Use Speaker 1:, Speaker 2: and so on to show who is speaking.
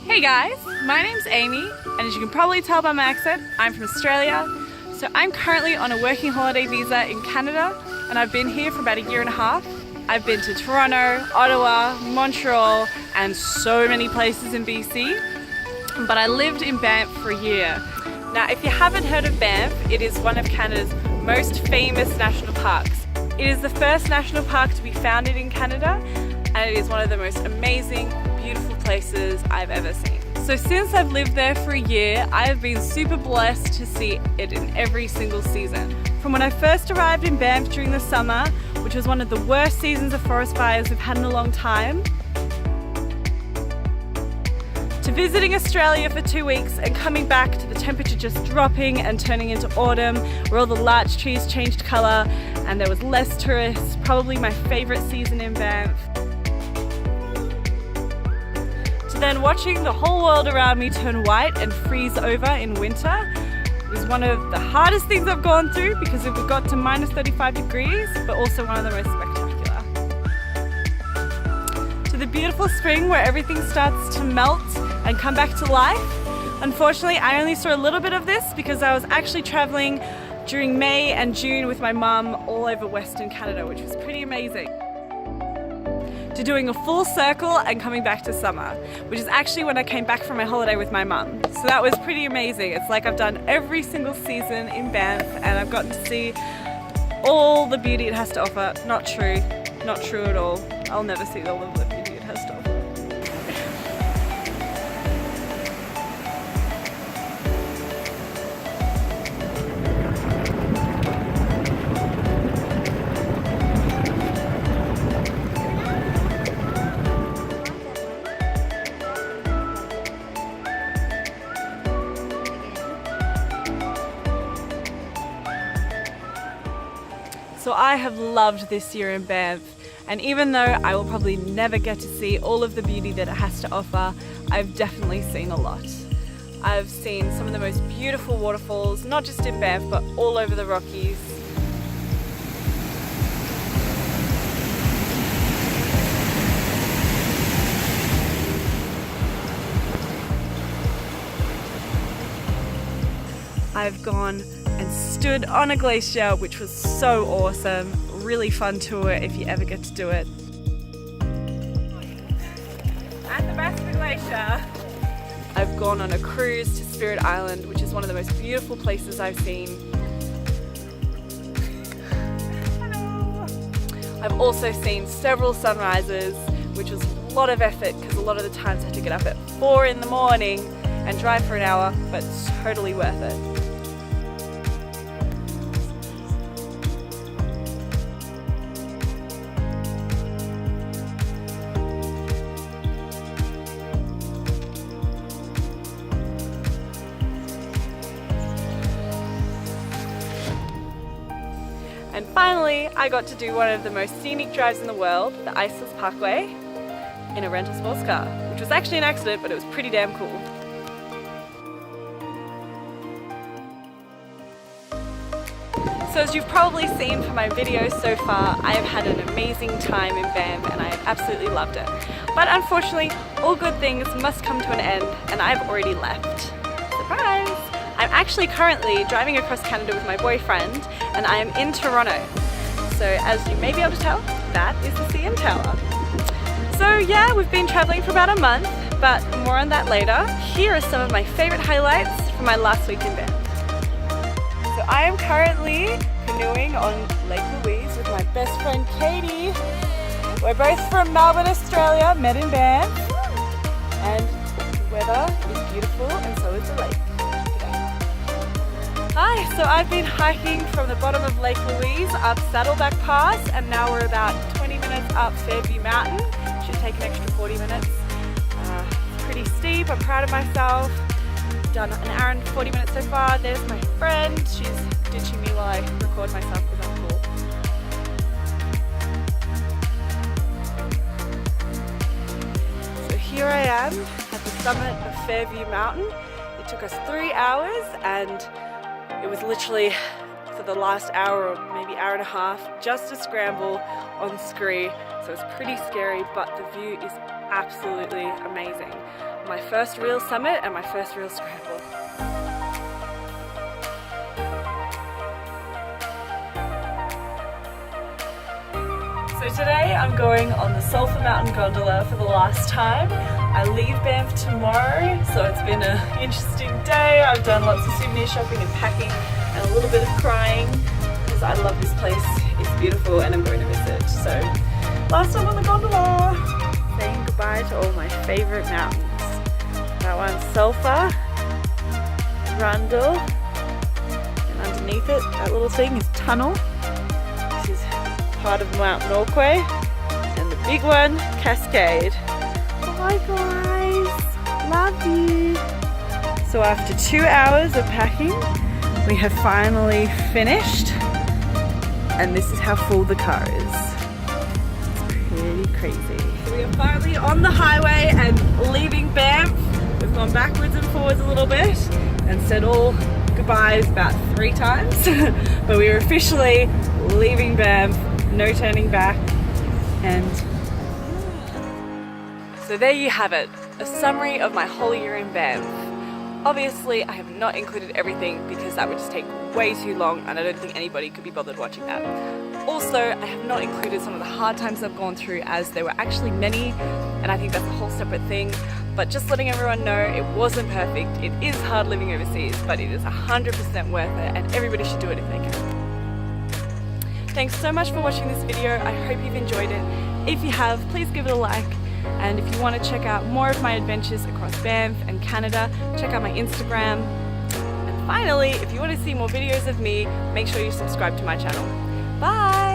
Speaker 1: Hey guys, my name's Amy, and as you can probably tell by my accent, I'm from Australia. So I'm currently on a working holiday visa in Canada, and I've been here for about a year and a half. I've been to Toronto, Ottawa, Montreal, and so many places in BC, but I lived in Banff for a year. Now, if you haven't heard of Banff, it is one of Canada's most famous national parks. It is the first national park to be founded in Canada, and it is one of the most amazing, beautiful places I've ever seen. So since I've lived there for a year, I have been super blessed to see it in every single season. From when I first arrived in Banff during the summer, which was one of the worst seasons of forest fires we've had in a long time, to visiting Australia for 2 weeks and coming back to the temperature just dropping and turning into autumn, where all the larch trees changed colour and there was less tourists, probably my favourite season in Banff. Then watching the whole world around me turn white and freeze over in winter was one of the hardest things I've gone through, because it got to minus 35 degrees, but also one of the most spectacular. To the beautiful spring where everything starts to melt and come back to life. Unfortunately, I only saw a little bit of this because I was actually traveling during May and June with my mum all over Western Canada, which was pretty amazing. To doing a full circle and coming back to summer, which is actually when I came back from my holiday with my mum. So that was pretty amazing. It's like I've done every single season in Banff and I've gotten to see all the beauty it has to offer. Not true at all. I'll never see all of the beauty it has to offer. So I have loved this year in Banff, and even though I will probably never get to see all of the beauty that it has to offer, I've definitely seen a lot. I've seen some of the most beautiful waterfalls, not just in Banff, but all over the Rockies. I've gone and stood on a glacier, which was so awesome. Really fun tour if you ever get to do it. At the base of the glacier, I've gone on a cruise to Spirit Island, which is one of the most beautiful places I've seen. Hello. I've also seen several sunrises, which was a lot of effort because a lot of the times I had to get up at 4 in the morning and drive for an hour, but totally worth it. And finally, I got to do one of the most scenic drives in the world, the Iceless Parkway, in a rental sports car, which was actually an accident, but it was pretty damn cool. So as you've probably seen from my videos so far, I have had an amazing time in Banff and I have absolutely loved it. But unfortunately, all good things must come to an end, and I've already left. Surprise! I'm actually currently driving across Canada with my boyfriend, and I am in Toronto. So as you may be able to tell, that is the CN Tower. So yeah, we've been traveling for about a month, but more on that later. Here are some of my favorite highlights from my last week in Banff. So I am currently canoeing on Lake Louise with my best friend Katie. We're both from Melbourne, Australia, met in Banff, and the weather is beautiful and so is the lake. Hi, so I've been hiking from the bottom of Lake Louise up Saddleback Pass, and now we're about 20 minutes up Fairview Mountain. Should take an extra 40 minutes. It's pretty steep, I'm proud of myself. Done an hour and 40 minutes so far. There's my friend, she's ditching me while I record myself because I'm cool. So here I am at the summit of Fairview Mountain. It took us 3 hours, and it was literally for the last hour or maybe hour and a half just a scramble on scree. So it's pretty scary, but the view is absolutely amazing. my first real summit and my first real scramble. So today I'm going on the Sulphur Mountain Gondola for the last time. I leave Banff tomorrow, so it's been an interesting day. I've done lots of souvenir shopping and packing and a little bit of crying because I love this place. It's beautiful and I'm going to miss it. So last time on the gondola, saying goodbye to all my favourite mountains. That one's Sulphur, Rundle, and underneath it, that little thing is Tunnel. This is part of Mount Norquay, and the big one, Cascade. Bye guys, love you. So after 2 hours of packing, we have finally finished, and this is how full the car is. It's pretty crazy. So we are finally on the highway and leaving Banff. We've gone backwards and forwards a little bit and said all goodbyes about 3 times, but we are officially leaving Banff. No turning back. And so there you have it, a summary of my whole year in Banff. Obviously I have not included everything because that would just take way too long and I don't think anybody could be bothered watching that. Also, I have not included some of the hard times I've gone through, as there were actually many, and I think that's a whole separate thing. But just letting everyone know, it wasn't perfect. It is hard living overseas, but it is 100% worth it, and everybody should do it if they can. Thanks so much for watching this video. I hope you've enjoyed it. If you have, please give it a like. And if you want to check out more of my adventures across Banff and Canada, check out my Instagram. And finally, if you want to see more videos of me, make sure you subscribe to my channel. Bye!